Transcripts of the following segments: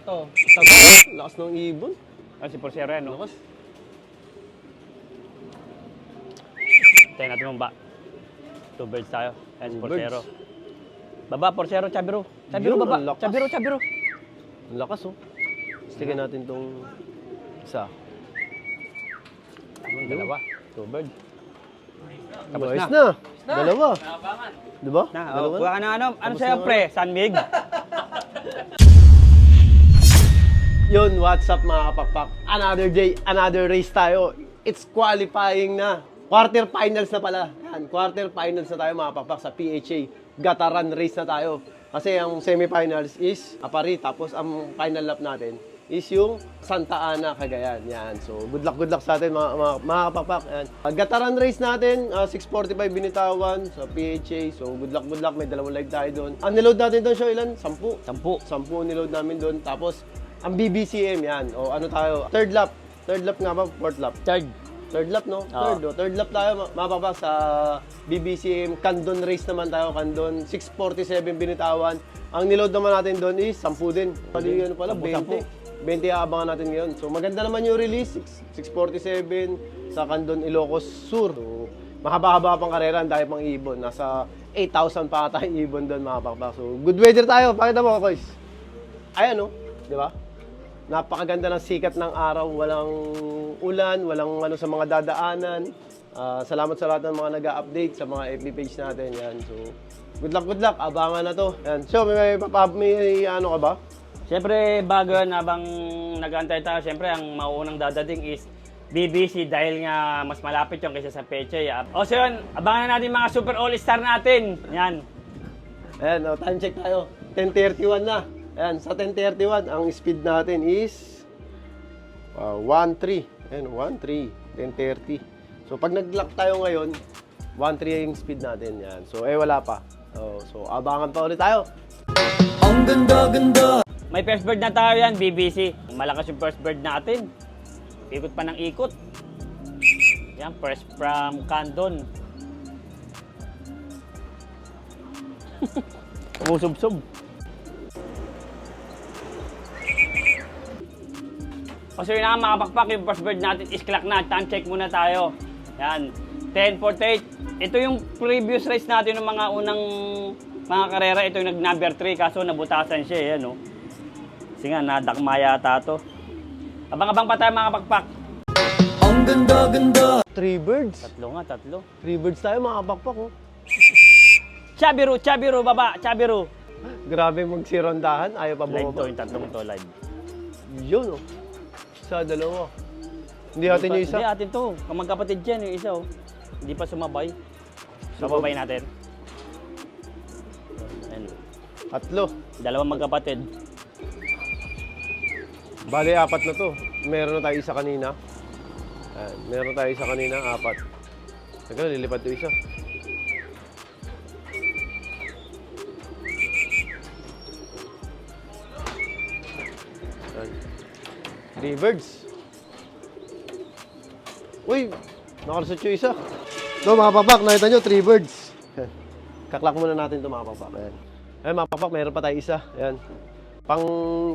to. Lakas ng ibon. Si Porcero yan, no? Lakas. Tayo natin mong ba. 2 birds tayo. Ayan si Two Porcero. birds. Baba, Porcero, Chabiro. Chabiro, Yun, baba. ang lakas. Chabiro, Chabiro. Ang lakas, oh. Stigan natin tong isa. Dalawa. 2 birds. Tapos Ayos na. na. Dalawa. Diba? Na, Dalawa kuha ka na ano. Ano Tapos sa'yo, na, pre? Sanmig? Yun, what's up mga kapakpak? Another day, another race tayo. It's qualifying na. Quarter finals na pala. Yan, quarter finals na tayo mga kapakpak sa PHA. Gataran race na tayo. Kasi ang semifinals is Apari. Tapos ang final lap natin is yung Santa Ana, Cagayan. Yan. So, good luck sa atin mga kapakpak. Yan. Gataran race natin, 6:45 binitawan sa PHA. So, good luck. May dalawang live tayo doon. Ang niload natin doon, show ilan? 10. 10 niload namin doon. Tapos, ang BBCM yan. O ano tayo? Third lap. Third lap nga ba? Fourth lap? Third lap, no? Third lap tayo, mapapa sa BBCM. Candon race naman tayo, Candon. 6:47 binitawan. Ang niload naman natin doon is 10 din. Pali ano pala, 20. 20 aabangan natin ngayon. So maganda naman yung release, 6:47 sa Candon, Ilocos Sur. So, mahaba-haba pang karera, ang dahil pang ibon. Nasa 8,000 pa tayong ibon doon, mga pakpak. So good weather tayo. Pakita mo, guys. Ayan, no? Di ba? Napakaganda ng sikat ng araw, walang ulan, walang ano sa mga dadaanan. Salamat sa lahat ng mga nag-update sa mga FB page natin. Yan. So, good luck. Abangan na to. Yan. So, may ano ka ba? Siyempre, bago yan, habang nag-aantay tayo, siyempre, ang mauunang dadating is BBC dahil nga mas malapit yung kaysa sa Peche. O, so yun, abangan na natin mga super all-star natin. Yan. Ayan, time check tayo. 10:31 na. Ayan, sa 10:31, ang speed natin is 1.3. Ayan, 1.3. 10:30. So, pag nag-lock tayo ngayon, 1.3 yung speed natin. Yan. So, wala pa. So, abangan pa ulit tayo. Ang ganda-ganda. May first bird na tayo yan, BBC. Malakas yung first bird natin. Ikot pa ng ikot. Yan, first from Candon. Umusub-sub. Kasi yun na mga pakpak, yung first bird natin is clock na. Time check muna tayo. Yan, 10:48. Ito yung previous race natin ng mga unang mga karera. Ito yung nag-number 3, kaso nabutasan siya. Yan, no? Kasi nga, nadakma yata to. Abang-abang pa tayo mga pakpak. Ang ganda-ganda. 3 birds. Tatlo. 3 birds tayo, mga kapakpak, oh. Chabiro, baba, Chabiro. Grabe magsirondahan. Ayaw pa Live to, bumaba. yung tatlong to, live. Yun, oh. Isa, dalawa. Hindi atin yung isa. Hindi, atin to. Kamagkapatid yan, yung isa, oh. Hindi pa sumabay. Sumabay natin. Ayan. 3. Dalawang magkapatid. Bali, 4 na to. Meron na tayo isa kanina. Ayan, meron tayo isa kanina, 4. Teka, lilipad to isa. Ayan. 3 birds. Uy, nakalusot yung isa. Ito mga papak, nakita nyo, 3 birds. Kaklak muna natin ito mga papak. Ayan. Ayan mga papak, meron pa tayo isa. Ayan. Pang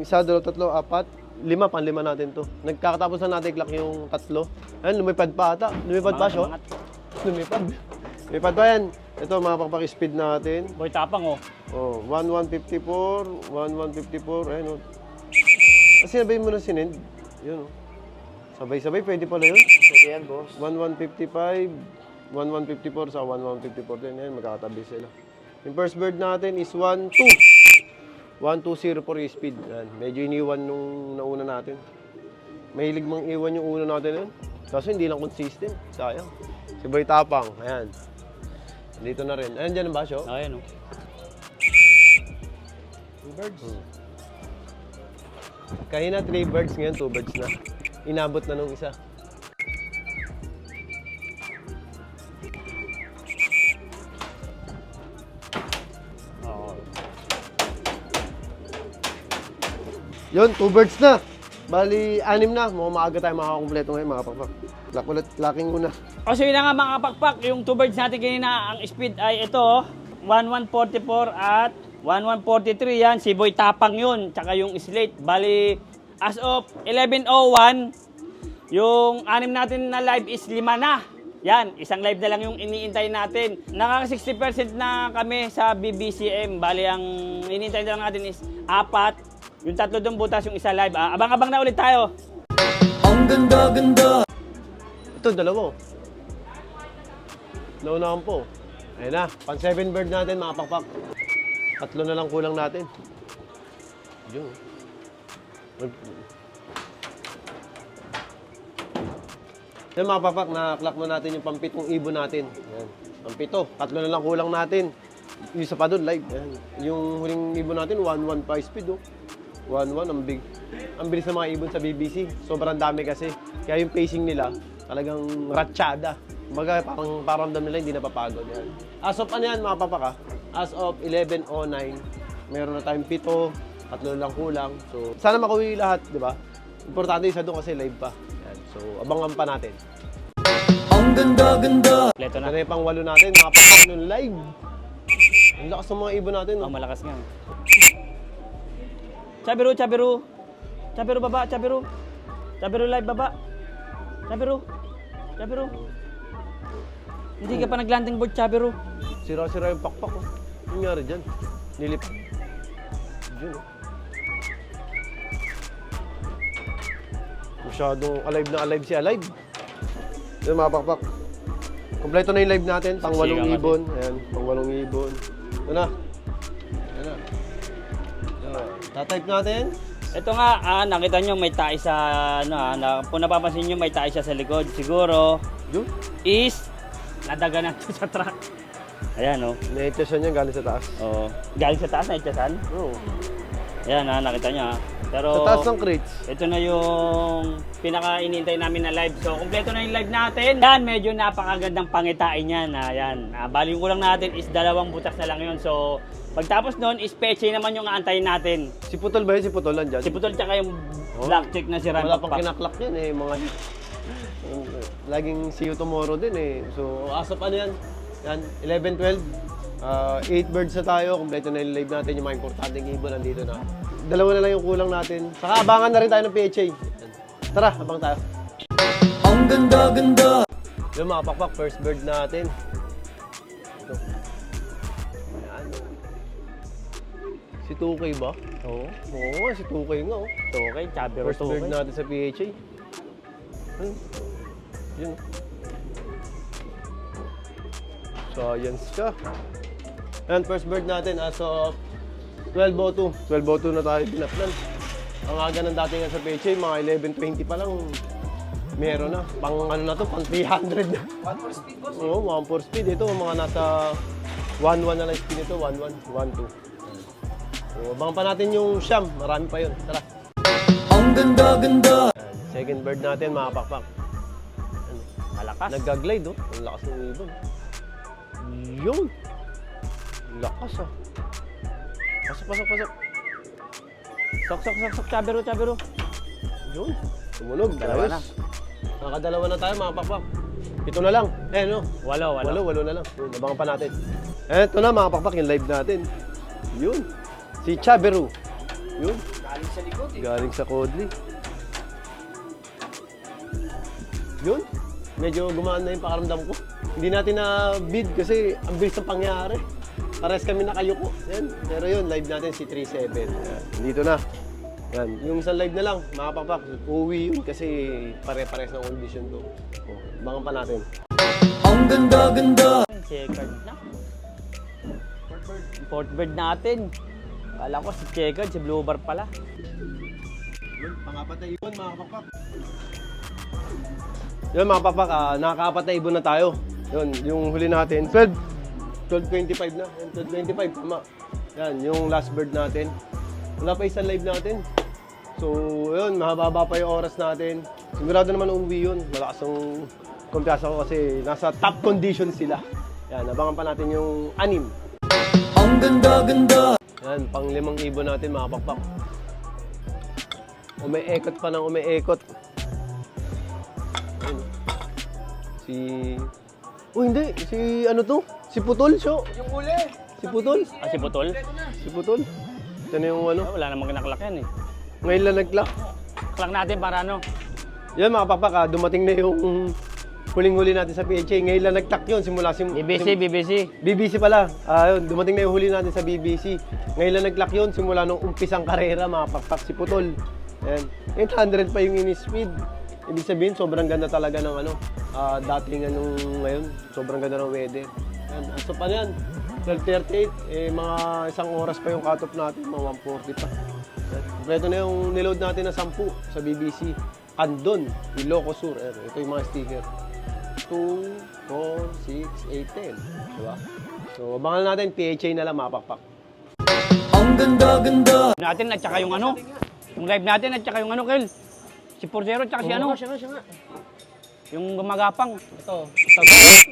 isa, 2, 3, 4, 5, pang-5 natin to. Nagkakatapos na natin i-clock yung 3. Ayan, lumipad pa ata. Lumipad pa siya. Lumipad. Lumipad pa yan. Ito, mga pakpak speed natin. Boy tapang, oh. Oh, 1154, 1154. Ayan, oh. Kasi sabay mo na sinend. Yun, oh. Sabay-sabay, pwede pala yun. Pwede yan, boss. 1155, 1154 sa 1154 din. Ayan, magkakatabi sila. Yung first bird natin is 12. 1204 yung speed. Yan. Medyo iniwan nung nauna natin. Mahilig mang iwan yung una natin yun. Kaso hindi lang consistent. Sayang. Si Boy Tapang. Ayan. Dito na rin. Ayan dyan ang basyo. Ayan, oh. 2 birds. Kahina 3 birds. Ngayon 2 birds na. Inabot na nung isa. Yun, 2 birds na. Bali, 6 na. Mukhang maaga tayo makakakumpleto ngayon, mga pakpak. Lock ulit, locking muna. O so yun na nga mga pakpak, yung 2 birds natin kanina, ang speed ay ito, 1144 at 1143 yan, si Boy Tapang yun, tsaka yung slate. Bali, as of 11:01, yung anim natin na live is 5 na. Yan, isang live na lang yung iniintay natin. Nakaka 60% na kami sa BBCM. Bali, ang iniintay na lang natin is 4. Yung 3 doon butas, yung isa live. Abang-abang na ulit tayo. Ang ganda-ganda. Ito, dalawa. Naunahan po. Ayun na, pang 7 bird natin mga pakpak. 3 na lang kulang natin. Yun. Yan mga pakpak, na-clock mo natin yung pampitong ibon natin. Yan. Pampito, 3 na lang kulang natin. Yung isa pa doon, live. Yan. Yung huling ibon natin, 1-1 5 speed. Oh. 1-1, ang big. Ang bilis ng mga ibon sa BBC. Sobrang dami kasi. Kaya yung pacing nila, talagang ratsyada. Kumbaga, parang paramdam nila hindi napapagod. Yan. As of ano yan, mga papaka? As of 11:09, meron na tayong 7, 3 lang kulang. So, sana makuwi lahat, di ba? Importante isa doon kasi live pa. Yan. So, abangan pa natin. Ang ganda-ganda. Leto Ito na. na yung pang 8 natin, mga papak nun live. Ang lakas ng mga ibon natin. Oh, No? malakas nga. Chabiru, Chabiru. Chabiru baba, Chabiru. Chabiru live baba. Chabiru. Chabiru. Hindi ka pa nag-landing board, Chabiru. Sira-sira yung pakpak. Oh. Ano nangyari dyan? Nilip. Yun. Oh. Masyadong alive na alive si alive. Yun mga pakpak. Kompleto na yung live natin. Pang 8 Siksikan kasi. ibon. Ayan, pang 8 ibon. Ito na. Ayan na. Tatype natin. Ito nga, nakita nyo may tae sa, kung napapansin nyo may tae siya sa likod. Siguro, Yun. is, nadaga na to sa truck. Ayan, oh. Na-etchasan niya galing sa taas. Oh. Galing sa taas na ityasan. Oo. Ayan, nakita nyo, Pero, Sa taas ng crates. ito na yung pinaka-inintay namin na live. So, kumpleto na yung live natin. Yan, medyo napakagandang pangitain yan. Yan. Bali yung kulang natin is 2 butas na lang yun. So, pagtapos nun, is peche naman yung aantayin natin. Si Putol ba yun? Si Putol lang dyan? Si Putol tsaka yung black chick na si Ran Wala pang Pakpak. kinaklak yan eh, mga laging see you tomorrow din eh. So, as of ano yan? Yan, 11-12. 8 birds na tayo. Kompleto na yung live natin. Yung mga importanteng ibon nandito na. 2 na lang yung kulang natin. Saka abangan na rin tayo ng PHA. Yan. Tara, abang tayo. Ang ganda-ganda. Yung mga pakpak, first bird natin. Ito. Ayan. Si 2K ba? Oo. Oo nga, si 2K nga oh. Okay, Chabero First bird natin sa PHA. Ayun. Yun. Science ka. Ayan, first bird natin as of 12:02. 12:02 na tayo pinaplan. Ang aga ng dating sa PHA, mga 11:20 pa lang. Meron na. Pang ano na to, pang 300 na. 1 for speed boss. Oo, 1 for speed. Ito, mga nasa 1-1 na lang speed ito. 1-1, 1-2. So, abangan pa natin yung Siam. Marami pa yun. Tara. Ang ganda-ganda. Ayan, second bird natin, mga pakpak. Malakas. Nag-glide, oh. Ang lakas ng ibon. Yun. Ang lakas, ah. Pasok, pasok, pasok. Sok, Chabero, Chabero. Yun. Tumunog. Dalawa Ayos. na. Nakadalawa na tayo, mga pakpak. Ito na lang. Eh, no? Walo. Walo na lang. Yun, abangan pa natin. Ito na, mga pakpak, yung live natin. Yun. Si Chabiru. Yun. Galing sa likod eh. Galing sa Kodli. Yun. Medyo gumaan na yung pakaramdam ko. Hindi natin na bid kasi ang bilis ng pangyari. Pares kami nakayuko. Yan. Pero yun, live natin si 37. Yan. Dito na. Yan. Yung isang live na lang, mga pakpak, uwi yun kasi pare-pares ng condition to. Oh, bangan pa natin. Ang ganda-ganda. Checkered na. Fourth bird natin. Kala ko si checkered, si blue bar pala. Yun, pangapatay ibon, mga pakpak. Yun, mga pakpak, nakakapatay ibon na tayo. Yun, yung huli natin, 12:25 na. Yan, 12:25, tama. Yan, yung last bird natin. Wala pa isang live natin. So, yun, mahababa pa yung oras natin. Sigurado naman uuwi yun. Malakas ang kumpiyansa ko kasi nasa top condition sila. Yan, abangan pa natin yung 6. Ang ganda-ganda. Yan, pang 5 ibon natin, mga pakpak. Umeekot pa ng umeekot. Ayun. Si... Oh, hindi. Si ano to? Si Putol, siyo. Yung uli. Si Putol. Si Putol. si Putol. Ito na yung ano. Wala namang kinaklak yan eh. Ngayon lang nag-clock. Clock natin para ano? Yan mga pakpak, dumating na yung huling-huli natin sa PHA. Ngayon lang nag-clock yun. BBC. BBC pala. Yun, dumating na yung huli natin sa BBC. Ngayon lang nag-clock yun. Simula nung umpisang karera mga pakpak si Putol. Ayan. 800 pa yung in-speed. Ibig sabihin, sobrang ganda talaga ng ano, dating anong ngayon. Sobrang ganda ng weather. Ayan. So pa yan, 12:38, mga isang oras pa yung cut-off natin, mga 1:40 pa. Ayan. Kompleto na yung niload natin na 10 sa BBC. Andon, Ilocos Sur. Ayan. Ito yung mga sticker. 2, 4, 6, 8, 10. Diba? So, abangan natin, PHA na lang, mapakpak. Ang ganda-ganda. Natin at saka yung ano. Yung live natin at saka yung ano, Kel. Si Porzero at saka si ano. Siya nga. Yung gumagapang. Ito,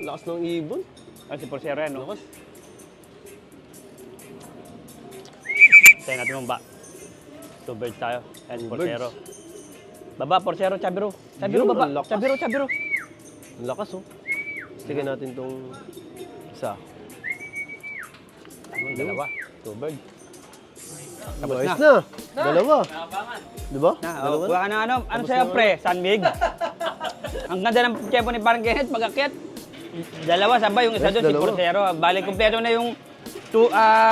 lakas ng ibon. Ah, si Porzero yan, no? Lakas. Tayo natin mong ba. Two birds tayo. Ayan, Two Porzero. Baba, Porzero, Chabiro. Chabiro, Yun, baba. ang lakas. Chabiro. Ang lakas, oh. Stigan natin tong isa. Dalawa. Two birds. Tapos Ayos na. na. Dalawa. Diba? Na, Dalawa. kuha ka na ano. Ano Tapos sa'yo, na. pre? Sanmig. Ang ganda ng tiyempo ni parang Kenneth pag-akyat. Dalawa sabay, yung isa Yes, doon si dalawa. Porzero. Balik kumpleto na yung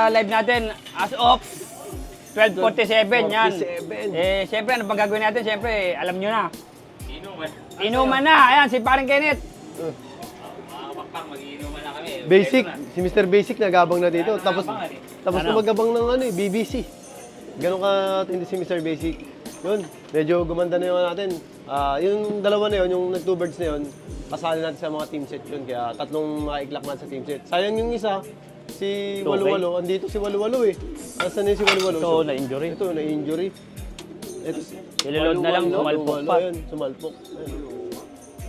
live natin as of 12:47 yan. 47. Siyempre, ano pang gagawin natin? Siyempre, alam nyo na. Inuman na. Ayan, si parang Kenneth. Basic. Si Mr. Basic nagabang na dito. Tapos Ano? na magabang ng ano, BBC. Ganun ka tindi si Mr. Basic. Yun, medyo gumanda na yung natin. Yung dalawa na yun, yung nag-two birds na yun, kasali natin sa mga team set yun. Kaya tatlong maiklak natin sa team set. Sayang yung isa, si Okay. Walu-Walu. Andito si Walu-Walu eh. Nasaan yun si Walu-Walu? Ito, na-injury. Ito, na-injury. Ito, Iloload na lang, sumalpok pa. Ayun, sumalpok.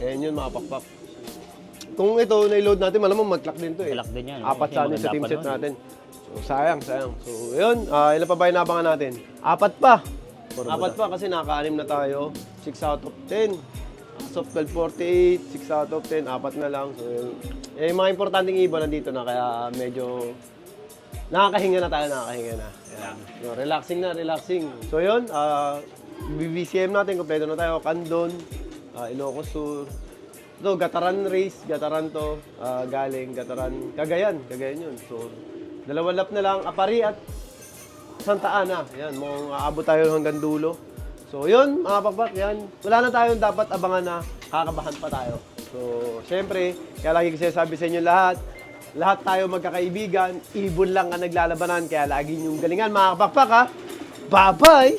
Ayan yun, mga pakpak. Kung ito, na-load natin, malamang mag-clock din to eh. Clock din yan. Apat Kasi sa atin sa maganda team pa set nun. natin. So, sayang. So, yun. Ilan pa ba yung nabangan natin? Apat pa. Apat pa kasi naka-anim na tayo. 6 out of 10. As of 12:48, 6 out of 10. Apat na lang. So, yun. Yung mga importanteng ibon nandito na kaya medyo nakakahinga na tayo. Ayan. So, relaxing. So, yun. BBCM natin. Kompleto na tayo. Candon, Ilocos Sur. Ito, Gataran race, Gataran to, galing, Gataran, Cagayan yun. So, dalawang lap na lang, Apari at Santa Ana. Yan, mukhang aabot tayo hanggang dulo. So, yun, mga pakpak, yan. Wala na tayong dapat abangan na kakabahan pa tayo. So, syempre, kaya lagi ko sinasabi sa inyo lahat tayo magkakaibigan, ibon lang ang naglalabanan, kaya lagi niyong galingan, mga pakpak, ha? Bye-bye!